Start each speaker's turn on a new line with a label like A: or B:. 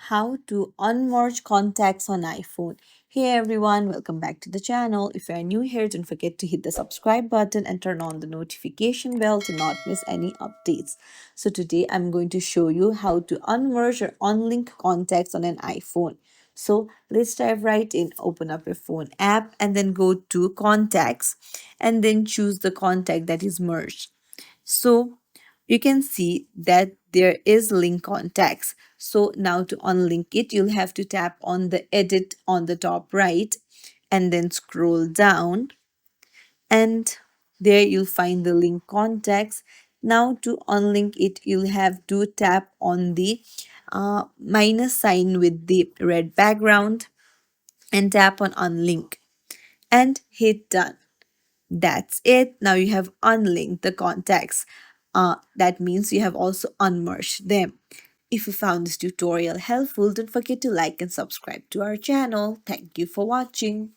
A: how to unmerge contacts on iPhone. Hey everyone, welcome back to the channel. If you are new here, don't forget to hit the subscribe button and turn on the notification bell to not miss any updates. So today I'm going to show you how to unmerge or unlink contacts on an iPhone. So let's dive right in. Open up your phone app and then go to contacts and then choose the contact that is merged. So you can see that there is link contacts. So now to unlink it, you'll have to tap on the edit on the top right and then scroll down, and there you'll find the link contacts. Now to unlink it, you'll have to tap on the minus sign with the red background and tap on unlink and hit done. That's it. Now you have unlinked the contacts. That means you have also unmerged them. If you found this tutorial helpful, don't forget to like and subscribe to our channel. Thank you for watching.